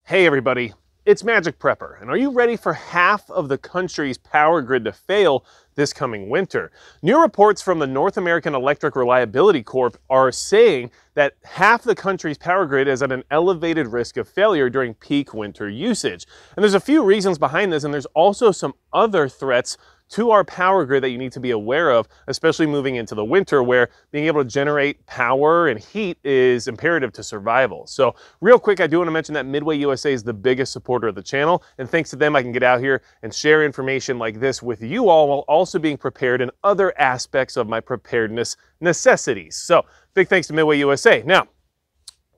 Hey everybody, it's Magic Prepper, and are you ready for half of the country's power grid to fail this coming winter? New reports from the American Electric Reliability Corp are saying that half the country's power grid is at an elevated risk of failure during peak winter usage. And there's a few reasons behind this, and there's also some other threats to our power grid that you need to be aware of, especially moving into the winter where being able to generate power and heat is imperative to survival. So real quick, I do want to mention that Midway USA is the biggest supporter of the channel, and thanks to them I can get out here and share information like this with you all while also being prepared in other aspects of my preparedness necessities. So big thanks to Midway USA. Now,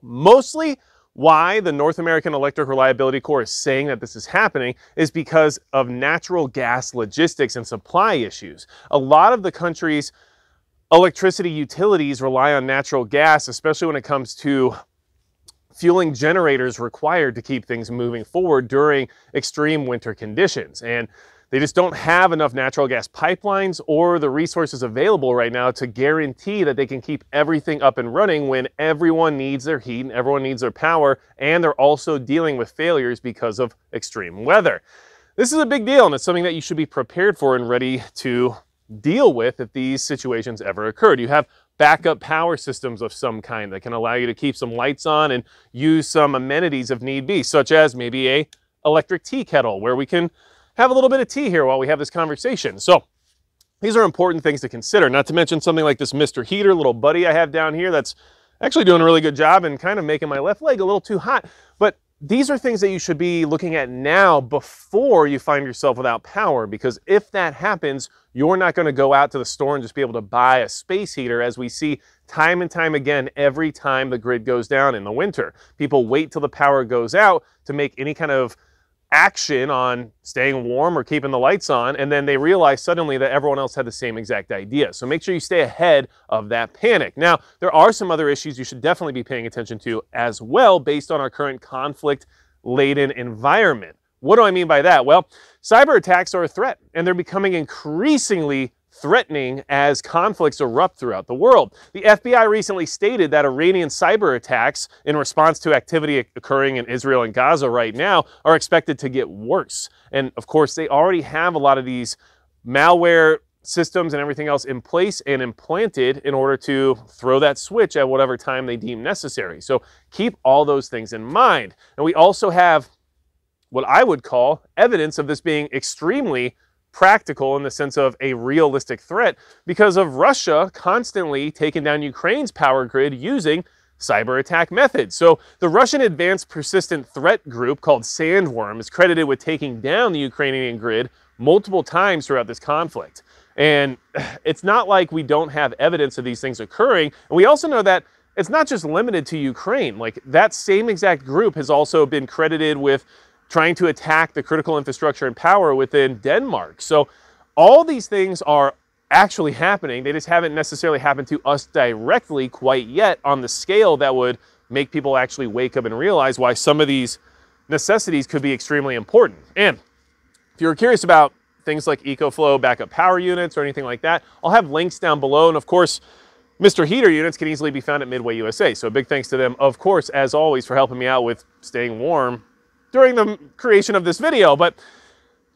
mostly why the American Electric Reliability Corp is saying that this is happening is because of natural gas logistics and supply issues. A lot of the country's electricity utilities rely on natural gas, especially when it comes to fueling generators required to keep things moving forward during extreme winter conditions. And they just don't have enough natural gas pipelines or the resources available right now to guarantee that they can keep everything up and running when everyone needs their heat and everyone needs their power, and they're also dealing with failures because of extreme weather. This is a big deal, and it's something that you should be prepared for and ready to deal with if these situations ever occurred. You have backup power systems of some kind that can allow you to keep some lights on and use some amenities if need be, such as maybe a electric tea kettle where we can have a little bit of tea here while we have this conversation. So these are important things to consider, not to mention something like this Mr. Heater, little buddy I have down here that's actually doing a really good job and kind of making my left leg a little too hot. But these are things that you should be looking at now before you find yourself without power, because if that happens, you're not going to go out to the store and just be able to buy a space heater, as we see time and time again every time the grid goes down in the winter. People wait till the power goes out to make any kind of action on staying warm or keeping the lights on, and then they realize suddenly that everyone else had the same exact idea. So make sure you stay ahead of that panic. Now, there are some other issues you should definitely be paying attention to as well based on our current conflict-laden environment. What do I mean by that? Well, cyber attacks are a threat, and they're becoming increasingly threatening as conflicts erupt throughout the world. The FBI recently stated that Iranian cyber attacks in response to activity occurring in Israel and Gaza right now are expected to get worse. And of course, they already have a lot of these malware systems and everything else in place and implanted in order to throw that switch at whatever time they deem necessary. So keep all those things in mind. And we also have what I would call evidence of this being extremely practical in the sense of a realistic threat because of Russia constantly taking down Ukraine's power grid using cyber attack methods. So the Russian Advanced Persistent Threat Group, called Sandworm, is credited with taking down the Ukrainian grid multiple times throughout this conflict. And it's not like we don't have evidence of these things occurring. And we also know that it's not just limited to Ukraine. Like, that same exact group has also been credited with trying to attack the critical infrastructure and power within Denmark. So all these things are actually happening. They just haven't necessarily happened to us directly quite yet on the scale that would make people actually wake up and realize why some of these necessities could be extremely important. And if you're curious about things like EcoFlow backup power units or anything like that, I'll have links down below. And of course, Mr. Heater units can easily be found at Midway USA. So a big thanks to them, of course, as always, for helping me out with staying warm during the creation of this video. But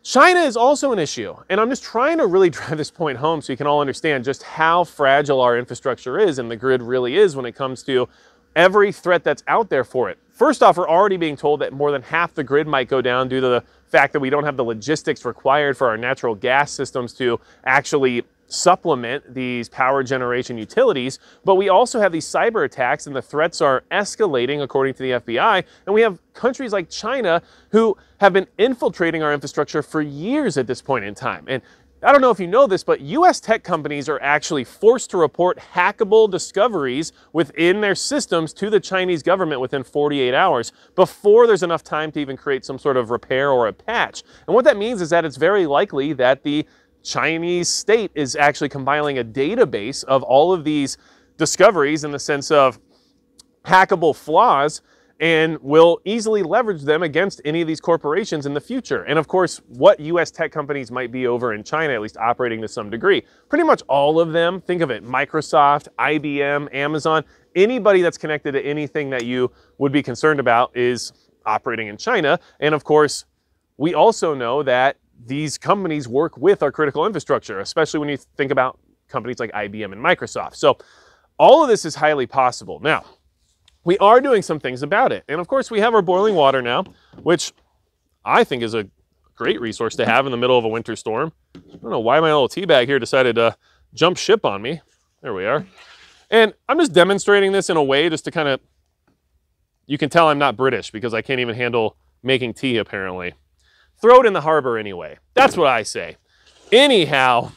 China is also an issue, and I'm just trying to really drive this point home so you can all understand just how fragile our infrastructure is and the grid really is when it comes to every threat that's out there for it. First off, we're already being told that more than half the grid might go down due to the fact that we don't have the logistics required for our natural gas systems to actually supplement these power generation utilities. But we also have these cyber attacks, and the threats are escalating according to the FBI. And we have countries like China who have been infiltrating our infrastructure for years at this point in time. And I don't know if you know this, but US tech companies are actually forced to report hackable discoveries within their systems to the Chinese government within 48 hours before there's enough time to even create some sort of repair or a patch. And what that means is that it's very likely that the Chinese state is actually compiling a database of all of these discoveries in the sense of hackable flaws, and will easily leverage them against any of these corporations in the future. And of course, what US tech companies might be over in China, at least operating to some degree. Pretty much all of them, think of it, Microsoft, IBM, Amazon, anybody that's connected to anything that you would be concerned about is operating in China. And of course, we also know that these companies work with our critical infrastructure, especially when you think about companies like IBM and Microsoft. So all of this is highly possible. Now, we are doing some things about it. And of course, we have our boiling water now, which I think is a great resource to have in the middle of a winter storm. I don't know why my little tea bag here decided to jump ship on me. There we are. And I'm just demonstrating this in a way just to kind of, you can tell I'm not British because I can't even handle making tea apparently. Throw it in the harbor anyway. That's what I say. Anyhow,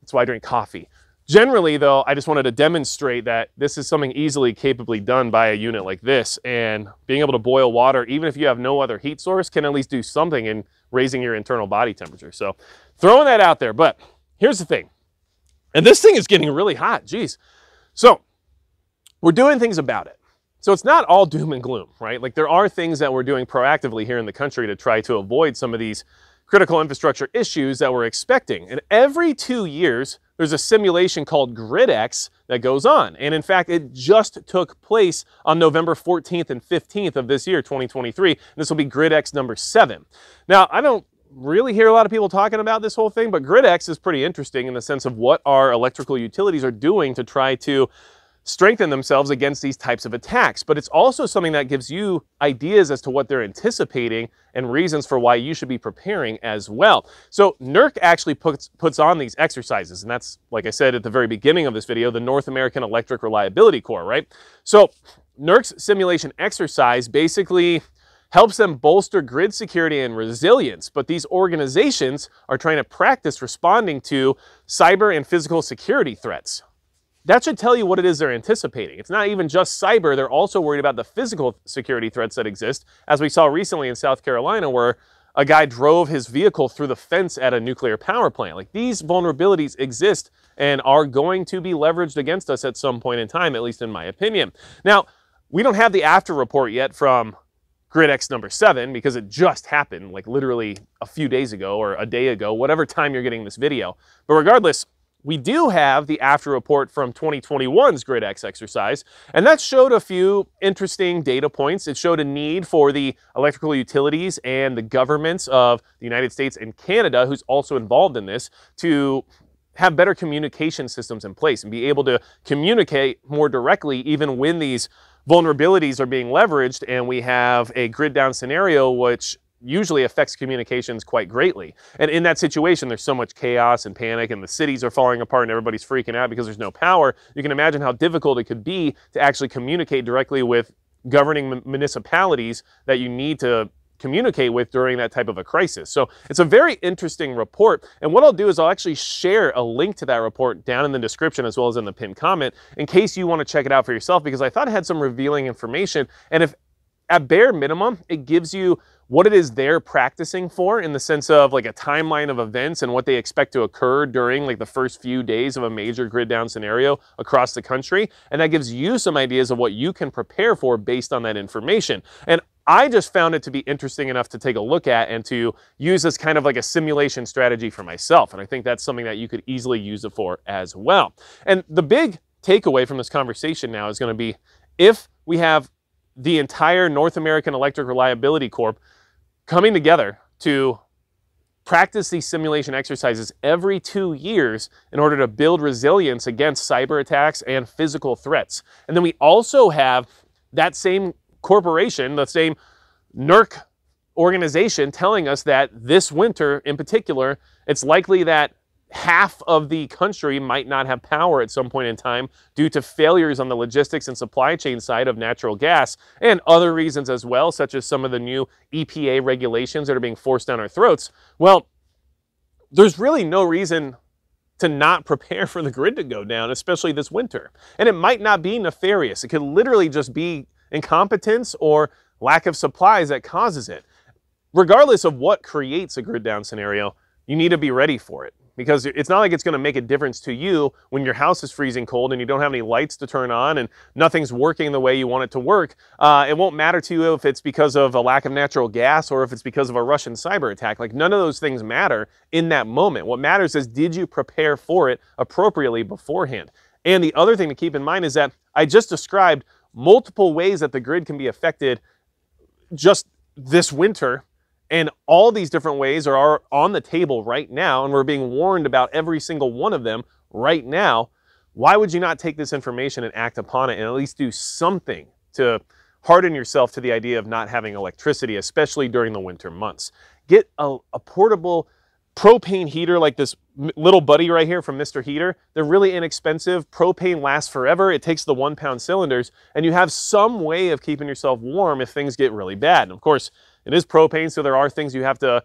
that's why I drink coffee. Generally though, I just wanted to demonstrate that this is something easily capably done by a unit like this, and being able to boil water, even if you have no other heat source, can at least do something in raising your internal body temperature. So throwing that out there, but here's the thing. And this thing is getting really hot, geez. So we're doing things about it. So it's not all doom and gloom, right? Like there are things that we're doing proactively here in the country to try to avoid some of these critical infrastructure issues that we're expecting. And every 2 years, there's a simulation called GridX that goes on. And in fact, it just took place on November 14th and 15th of this year, 2023. This will be GridX number 7. Now, I don't really hear a lot of people talking about this whole thing, but GridX is pretty interesting in the sense of what our electrical utilities are doing to try to strengthen themselves against these types of attacks. But it's also something that gives you ideas as to what they're anticipating and reasons for why you should be preparing as well. So NERC actually puts on these exercises, and that's, like I said at the very beginning of this video, the North American Electric Reliability Corp, right? So NERC's simulation exercise basically helps them bolster grid security and resilience, but these organizations are trying to practice responding to cyber and physical security threats. That should tell you what it is they're anticipating. It's not even just cyber, they're also worried about the physical security threats that exist, as we saw recently in South Carolina where a guy drove his vehicle through the fence at a nuclear power plant. Like, these vulnerabilities exist and are going to be leveraged against us at some point in time, at least in my opinion. Now, we don't have the after report yet from GridX number 7 because it just happened like literally a few days ago or a day ago, whatever time you're getting this video. But regardless, we do have the after report from 2021's GridX exercise, and that showed a few interesting data points. It showed a need for the electrical utilities and the governments of the United States and Canada, who's also involved in this, to have better communication systems in place and be able to communicate more directly even when these vulnerabilities are being leveraged and we have a grid down scenario which usually affects communications quite greatly. And in that situation, there's so much chaos and panic and the cities are falling apart and everybody's freaking out because there's no power. You can imagine how difficult it could be to actually communicate directly with governing municipalities that you need to communicate with during that type of a crisis. So it's a very interesting report. And what I'll do is I'll actually share a link to that report down in the description as well as in the pinned comment in case you want to check it out for yourself, because I thought it had some revealing information. And if at bare minimum, it gives you what it is they're practicing for in the sense of like a timeline of events and what they expect to occur during like the first few days of a major grid down scenario across the country. And that gives you some ideas of what you can prepare for based on that information. And I just found it to be interesting enough to take a look at and to use as kind of like a simulation strategy for myself. And I think that's something that you could easily use it for as well. And the big takeaway from this conversation now is going to be, if we have the entire North American Electric Reliability Corp coming together to practice these simulation exercises every 2 years in order to build resilience against cyber attacks and physical threats. And then we also have that same corporation, the same NERC organization, telling us that this winter in particular, it's likely that half of the country might not have power at some point in time due to failures on the logistics and supply chain side of natural gas and other reasons as well, such as some of the new EPA regulations that are being forced down our throats. Well, there's really no reason to not prepare for the grid to go down, especially this winter. And it might not be nefarious. It could literally just be incompetence or lack of supplies that causes it. Regardless of what creates a grid down scenario, you need to be ready for it, because it's not like it's going to make a difference to you when your house is freezing cold and you don't have any lights to turn on and nothing's working the way you want it to work. It won't matter to you if it's because of a lack of natural gas or if it's because of a Russian cyber attack. Like, none of those things matter in that moment. What matters is, did you prepare for it appropriately beforehand? And the other thing to keep in mind is that I just described multiple ways that the grid can be affected just this winter, and all these different ways are on the table right now, and we're being warned about every single one of them right now. Why would you not take this information and act upon it and at least do something to harden yourself to the idea of not having electricity, especially during the winter months? Get a portable propane heater like this little buddy right here from Mr. Heater. They're really inexpensive. Propane lasts forever. It takes the 1-pound cylinders, and you have some way of keeping yourself warm if things get really bad. And of course, it is propane, so there are things you have to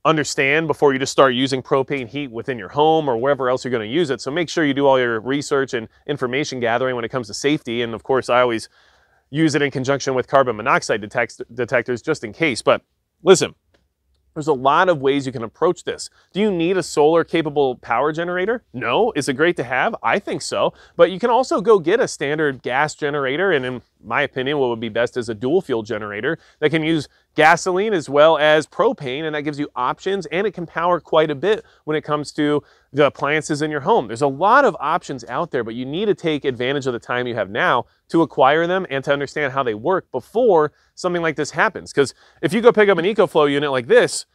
understand before you just start using propane heat within your home or wherever else you're going to use it. So make sure you do all your research and information gathering when it comes to safety. And of course, I always use it in conjunction with carbon monoxide detectors just in case. But listen, there's a lot of ways you can approach this. Do you need a solar capable power generator? No. Is it great to have? I think so. But you can also go get a standard gas generator, and in my opinion, what would be best is a dual fuel generator that can use gasoline as well as propane, and that gives you options, and it can power quite a bit when it comes to the appliances in your home. There's a lot of options out there, but you need to take advantage of the time you have now to acquire them and to understand how they work before something like this happens. Because if you go pick up an EcoFlow unit like this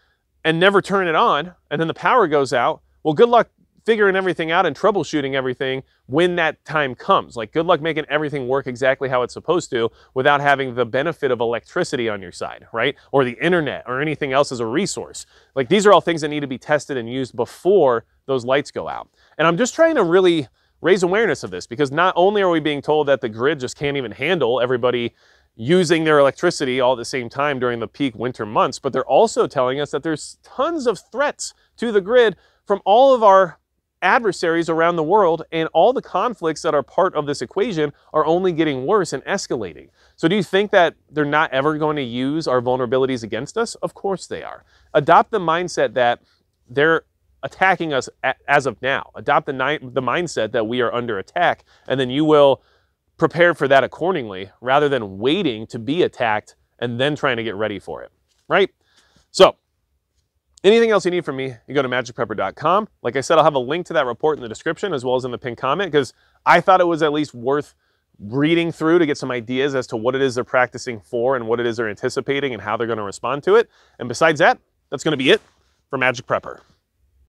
and never turn it on, and then the power goes out, well, good luck figuring everything out and troubleshooting everything when that time comes. Like, good luck making everything work exactly how it's supposed to without having the benefit of electricity on your side, right? Or the internet or anything else as a resource. Like, these are all things that need to be tested and used before those lights go out. And I'm just trying to really raise awareness of this, because not only are we being told that the grid just can't even handle everybody using their electricity all at the same time during the peak winter months, but they're also telling us that there's tons of threats to the grid from all of our adversaries around the world, and all the conflicts that are part of this equation are only getting worse and escalating. So do you think that they're not ever going to use our vulnerabilities against us? Of course they are. Adopt the mindset that they're attacking us as of now. Adopt the mindset that we are under attack, and then you will prepare for that accordingly, rather than waiting to be attacked and then trying to get ready for it, right? So anything else you need from me, you go to magicprepper.com. Like I said, I'll have a link to that report in the description as well as in the pinned comment, because I thought it was at least worth reading through to get some ideas as to what it is they're practicing for and what it is they're anticipating and how they're going to respond to it. And besides that, that's going to be it for Magic Prepper.